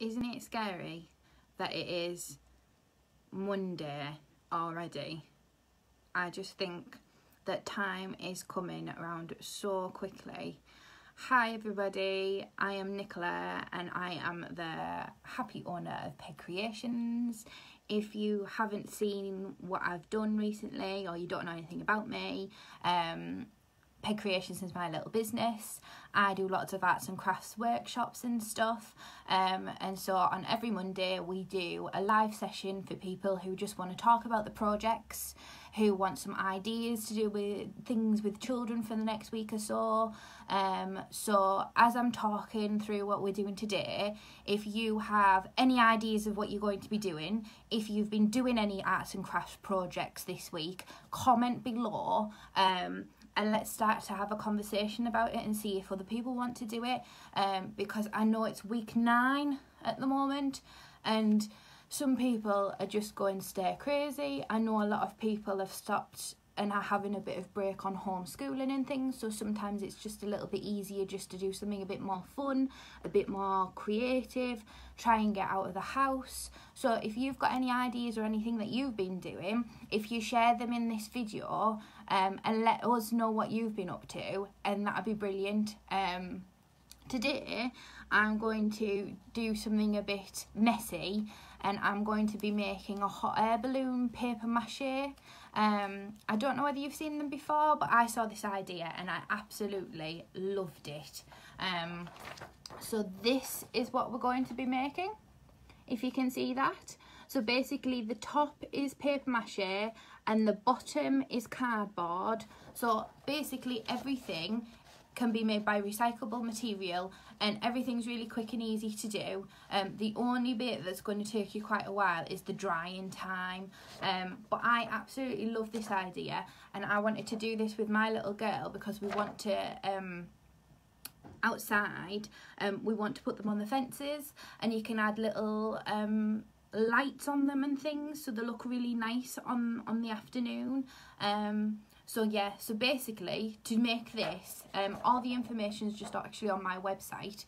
Isn't it scary that it is Monday already? I just think that time is coming around so quickly. Hi everybody, I am Nicola and I am the happy owner of Peg Creations. If you haven't seen what I've done recently or you don't know anything about me, Peg Creations is my little business. I do lots of arts and crafts workshops and stuff, and so on every Monday we do a live session for people who just want to talk about the projects, who want some ideas to do with things with children for the next week or so. So as I'm talking through what we're doing today, if you have any ideas of what you're going to be doing, if you've been doing any arts and crafts projects this week, comment below, and let's start to have a conversation about it and see if other people want to do it, because I know it's week 9 at the moment and some people are just going stir crazy. I know a lot of people have stopped and are having a bit of break on homeschooling and things, so sometimes it's just a little bit easier just to do something a bit more fun, a bit more creative, try and get out of the house. So if you've got any ideas or anything that you've been doing, if you share them in this video and let us know what you've been up to, and that'd be brilliant. Today I'm going to do something a bit messy, and I'm going to be making a hot air balloon paper mache. I don't know whether you've seen them before, but I saw this idea and I absolutely loved it. So this is what we're going to be making, if you can see that. So basically the top is paper mache and the bottom is cardboard. So basically everything can be made by recyclable material and everything's really quick and easy to do. The only bit that's going to take you quite a while is the drying time, but I absolutely love this idea and I wanted to do this with my little girl because we want to outside, we want to put them on the fences and you can add little lights on them and things so they look really nice on the afternoon. So yeah, so basically to make this, all the information is just actually on my website,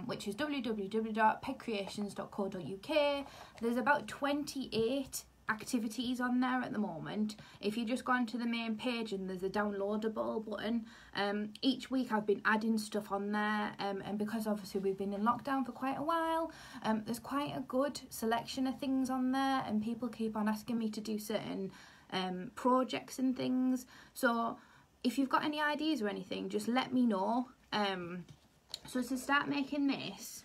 which is www.pegcreations.co.uk. There's about 28 activities on there at the moment. If you just go onto the main page and there's a downloadable button, each week I've been adding stuff on there, and because obviously we've been in lockdown for quite a while, there's quite a good selection of things on there and people keep on asking me to do certain projects and things. So if you've got any ideas or anything, just let me know. So to start making this,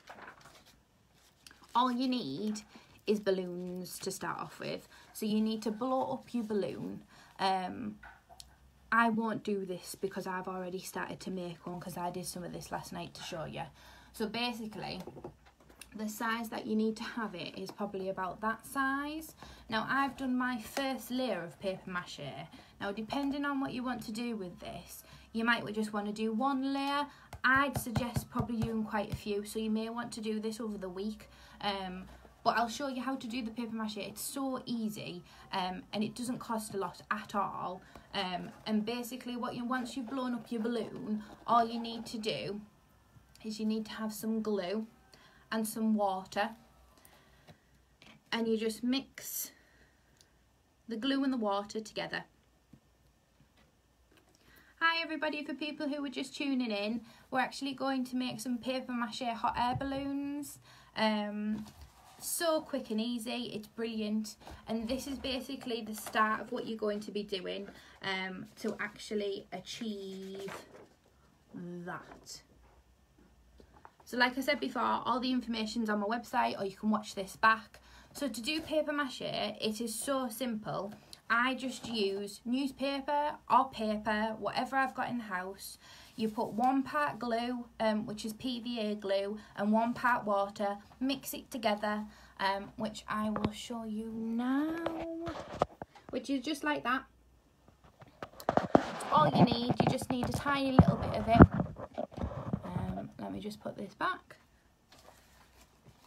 all you need is balloons to start off with. So you need to blow up your balloon. I won't do this because I've already started to make one because I did some of this last night to show you. So basically the size that you need to have it is probably about that size. Now I've done my first layer of paper mache. Now depending on what you want to do with this, you might just want to do one layer. I'd suggest probably doing quite a few, so you may want to do this over the week. But I'll show you how to do the paper mache. It's so easy, and it doesn't cost a lot at all. And basically once you've blown up your balloon, all you need to do is you need to have some glue and some water, and you just mix the glue and the water together. Hi everybody, for people who are just tuning in, we're actually going to make some paper mache hot air balloons. So quick and easy, it's brilliant, and this is basically the start of what you're going to be doing to actually achieve that. So like I said before, all the information's on my website or you can watch this back. So to do paper mache, it is so simple. I just use newspaper or paper, whatever I've got in the house. You put 1 part glue, which is PVA glue, and 1 part water, mix it together, which I will show you now, which is just like that. That's all you need. You just need a tiny little bit of it. Let me just put this back.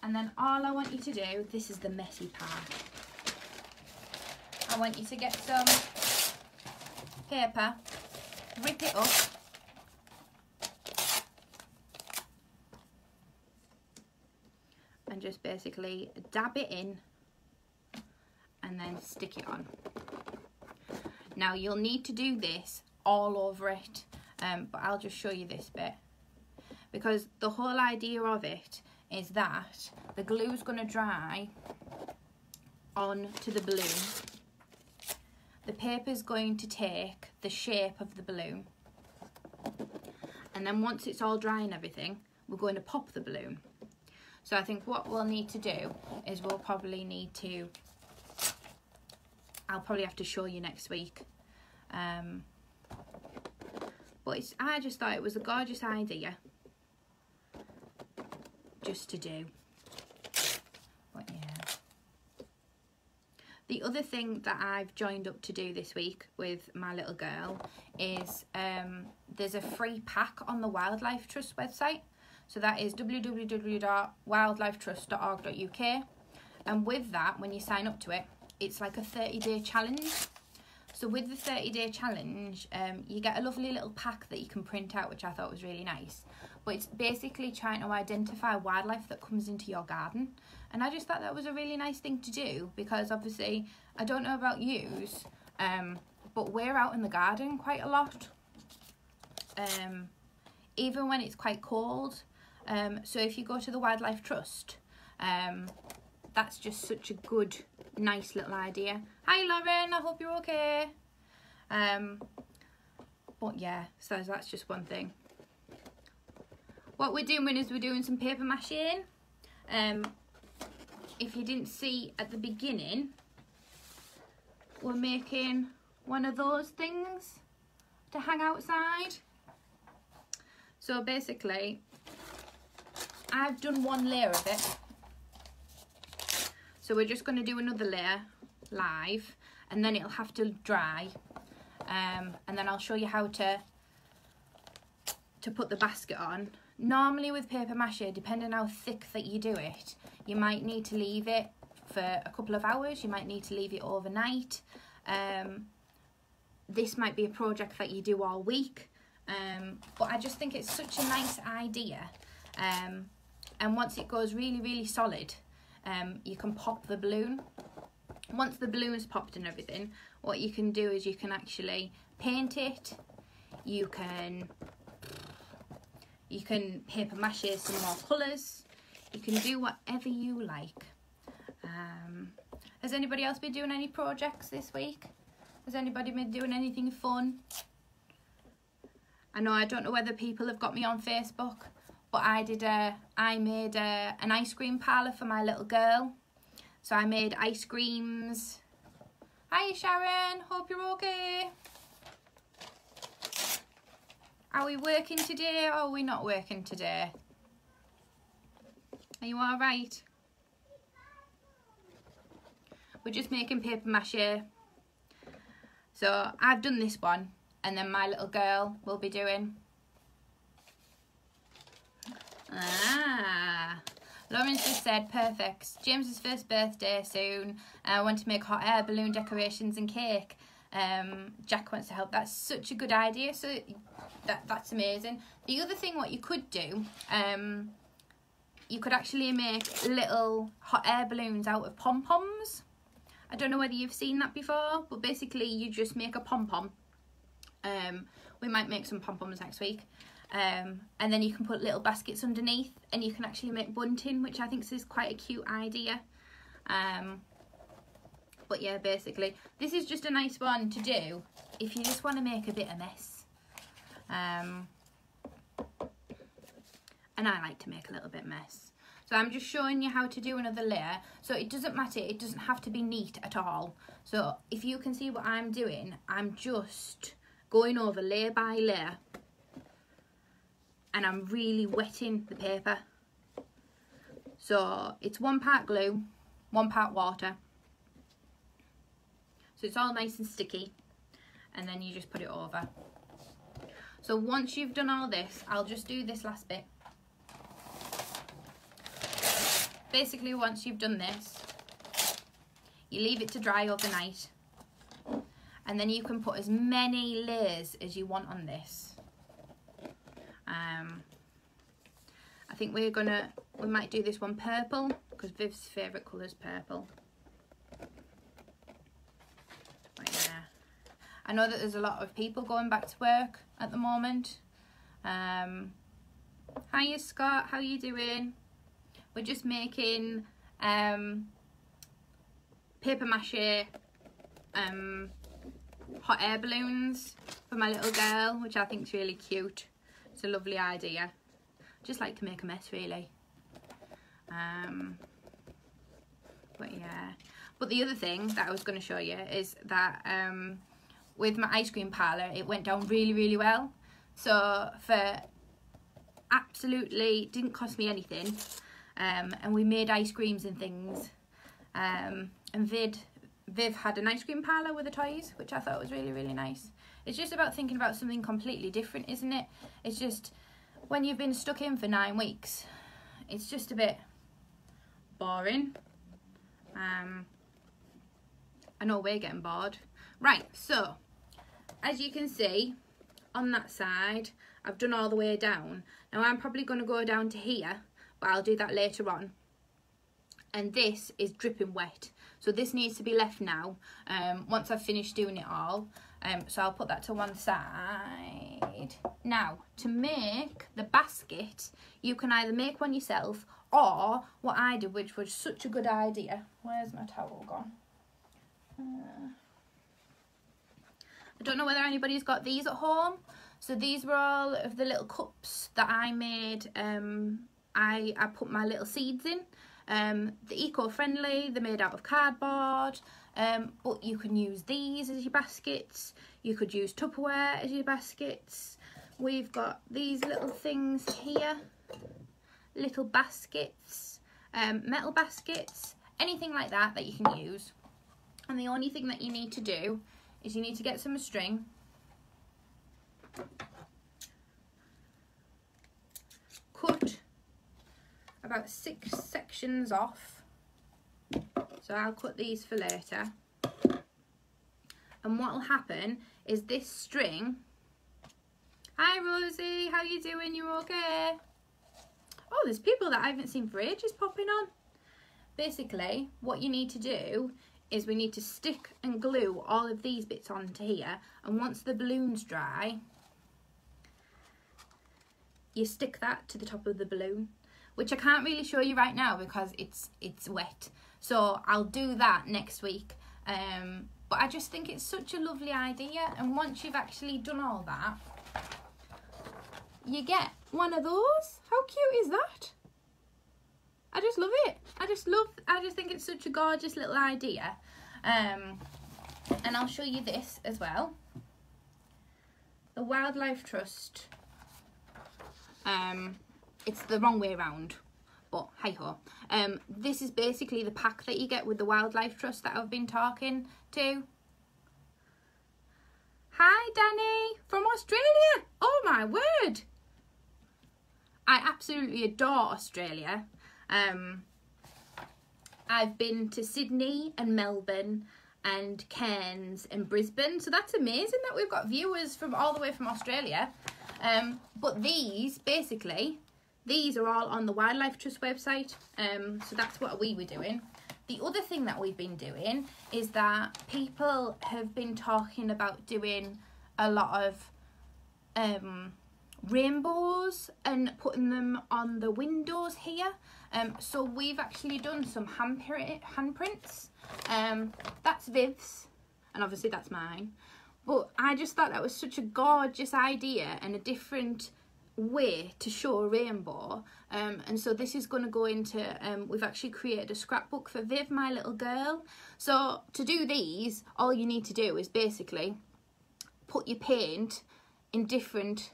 And then all I want you to do, this is the messy part. I want you to get some paper, rip it up, and just basically dab it in and then stick it on. Now you'll need to do this all over it, but I'll just show you this bit, because the whole idea of it is that the glue's going to dry onto the balloon. The paper's going to take the shape of the balloon, and then once it's all dry and everything, we're going to pop the balloon. So I think what we'll need to do is we'll probably need to, I'll probably have to show you next week. But I just thought it was a gorgeous idea just to do. But yeah. The other thing that I've joined up to do this week with my little girl is there's a free pack on the Wildlife Trust website. So that is www.wildlifetrust.org.uk, and with that, when you sign up to it, it's like a 30-day challenge. So with the 30-day challenge, you get a lovely little pack that you can print out, which I thought was really nice. But it's basically trying to identify wildlife that comes into your garden. And I just thought that was a really nice thing to do, because obviously, I don't know about yous, but we're out in the garden quite a lot. Even when it's quite cold. So if you go to the Wildlife Trust, that's just such a good, nice little idea. Hi Lauren, I hope you're okay. But yeah, so that's just one thing. What we're doing is we're doing some paper mache. If you didn't see at the beginning, we're making one of those things to hang outside. So basically, I've done one layer of it. So we're just going to do another layer live, and then it'll have to dry. And then I'll show you how to put the basket on. Normally with paper mache, depending how thick that you do it, you might need to leave it for a couple of hours. You might need to leave it overnight. This might be a project that you do all week. But I just think it's such a nice idea. And once it goes really, really solid, you can pop the balloon. Once the balloon's popped and everything, what you can do is you can actually paint it. You can paper mache some more colours. You can do whatever you like. Has anybody else been doing any projects this week? Has anybody been doing anything fun? I don't know whether people have got me on Facebook, but I made an ice cream parlour for my little girl. So I made ice creams. Hi Sharon, hope you're okay. Are we working today or are we not working today? Are you all right? We're just making paper mache. So I've done this one, and then my little girl will be doing. Lawrence just said, perfect. James's first birthday soon. I want to make hot air balloon decorations and cake. Jack wants to help. That's such a good idea. So that's amazing. The other thing what you could do, you could actually make little hot air balloons out of pom-poms. I don't know whether you've seen that before, but basically you just make a pom-pom. We might make some pom-poms next week. And then you can put little baskets underneath, and you can actually make bunting, which I think is quite a cute idea. But yeah, basically, this is just a nice one to do if you just want to make a bit of mess. And I like to make a little bit of mess. So I'm just showing you how to do another layer. So it doesn't matter, it doesn't have to be neat at all. So if you can see what I'm doing, I'm just going over layer by layer. And I'm really wetting the paper. So it's 1 part glue, 1 part water. So it's all nice and sticky. And then you just put it over. So once you've done all this, I'll just do this last bit. Basically, once you've done this, you leave it to dry overnight. And then you can put as many layers as you want on this. I think we might do this one purple, because Viv's favourite colour is purple. But yeah, I know that there's a lot of people going back to work at the moment. Hiya Scott, how you doing? We're just making paper mache hot air balloons for my little girl, which I think is really cute. It's a lovely idea. Just like to make a mess, really. But yeah, but the other thing that I was going to show you is that with my ice cream parlour, it went down really well. So for absolutely didn't cost me anything, and we made ice creams and things, and Viv had an ice cream parlour with the toys, which I thought was really nice. It's just about thinking about something completely different, isn't it? It's just when you've been stuck in for 9 weeks, it's just a bit boring. I know we're getting bored. Right, so as you can see on that side, I've done all the way down. Now I'm probably going to go down to here, but I'll do that later on. And this is dripping wet, so this needs to be left now once I've finished doing it all. So I'll put that to one side. Now, to make the basket, you can either make one yourself, or what I did, which was such a good idea. Where's my towel gone? I don't know whether anybody's got these at home. So these were all of the little cups that I made. I put my little seeds in. They're eco-friendly, they're made out of cardboard, but you can use these as your baskets. You could use Tupperware as your baskets. We've got these little things here, little baskets, metal baskets, anything like that that you can use. And the only thing that you need to do is you need to get some string, cut about 6 sections off, so I'll cut these for later. And what will happen is this string, hi Rosie, how you doing, you okay? Oh, there's people that I haven't seen for ages popping on. Basically what you need to do is we need to stick and glue all of these bits onto here, and once the balloon's dry, you stick that to the top of the balloon, which I can't really show you right now because it's wet. So I'll do that next week. But I just think it's such a lovely idea, and once you've actually done all that, you get one of those. How cute is that? I just love it. I just think it's such a gorgeous little idea. And I'll show you this as well. The Wildlife Trust. It's the wrong way around, but hey ho. This is basically the pack that you get with the Wildlife Trust that I've been talking to. Hi Danny from Australia. Oh my word. I absolutely adore Australia. I've been to Sydney and Melbourne and Cairns and Brisbane, so that's amazing that we've got viewers from all the way from Australia. But these are all on the Wildlife Trust website, so that's what we were doing. The other thing that we've been doing is that people have been talking about doing a lot of rainbows and putting them on the windows here. So we've actually done some handprints. That's Viv's, and obviously that's mine. But I just thought that was such a gorgeous idea and a different way to show a rainbow. And so this is going to go into, we've actually created a scrapbook for Viv, my little girl. So to do these, all you need to do is basically put your paint in different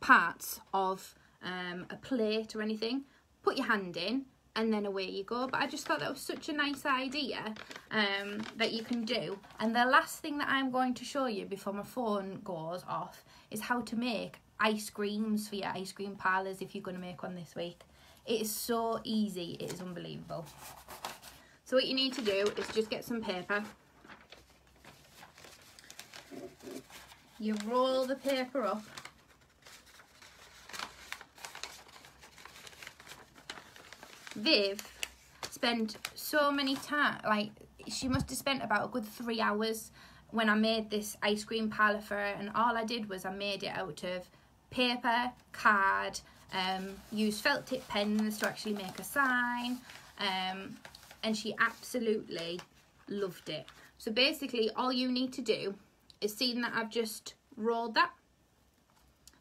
parts of a plate or anything, put your hand in, and then away you go. But I just thought that was such a nice idea that you can do. And the last thing that I'm going to show you before my phone goes off is how to make ice creams for your ice cream parlours if you're going to make one this week. It is so easy, it is unbelievable. So what you need to do is just get some paper. You roll the paper up. Viv spent so many time, like she must have spent about a good 3 hours when I made this ice cream parlour for her, and all I did was I made it out of paper, card, used felt tip pens to actually make a sign, and she absolutely loved it. So basically all you need to do is see that I've just rolled that.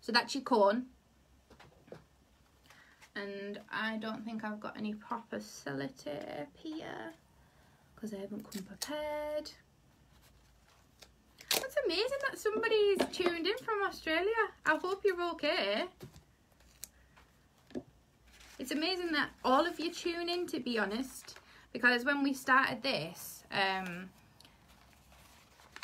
So that's your cone. And I don't think I've got any proper sellotape here because I haven't come prepared. That's amazing that somebody's tuned in from Australia. I hope you're okay. It's amazing that all of you tune in, to be honest, because when we started this,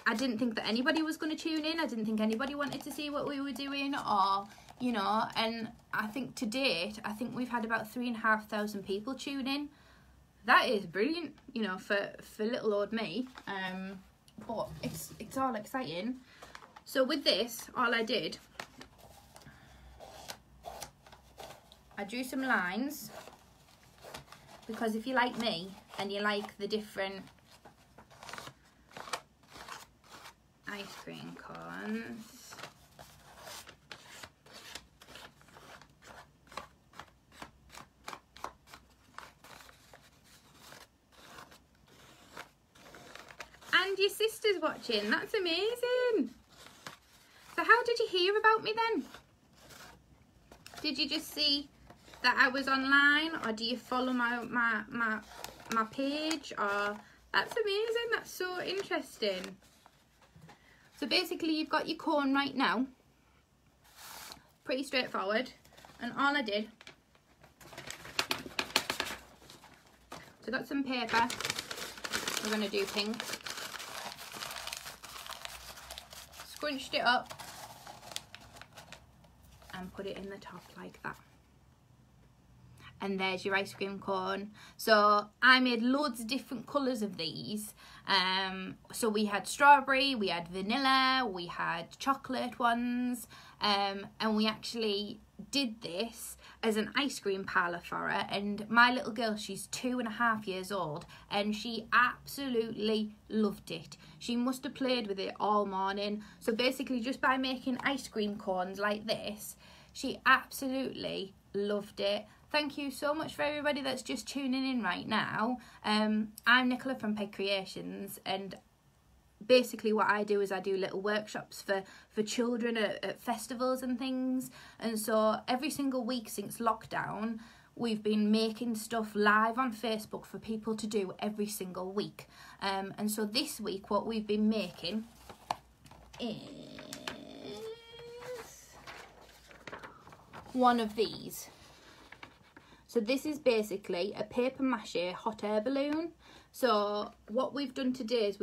I didn't think that anybody was going to tune in. I didn't think anybody wanted to see what we were doing, or, you know, and I think to date, I think we've had about 3,500 people tune in. That is brilliant, you know, for little old me. But it's all exciting. So with this, all I did, I drew some lines, because if you're like me and you like the different ice cream cones, and your sister's watching, that's amazing. So how did you hear about me then? Did you just see that I was online, or do you follow my page? Or that's amazing, that's so interesting. So basically you've got your cone right now, pretty straightforward, and all I did, so I got some paper, we're going to do pink, scrunched it up and put it in the top like that. And there's your ice cream cone. So I made loads of different colours of these. So we had strawberry, we had vanilla, we had chocolate ones, and we actually did this as an ice cream parlour for her. And my little girl, she's 2.5 years old, and she absolutely loved it. She must have played with it all morning. So basically just by making ice cream cones like this, she absolutely loved it. Thank you so much for everybody that's just tuning in right now. I'm Nicola from Peg Creations, and basically what I do is I do little workshops for children at festivals and things. And so every single week since lockdown, we've been making stuff live on Facebook for people to do every single week. And so this week what we've been making is one of these. So this is basically a paper mache hot air balloon. So what we've done today is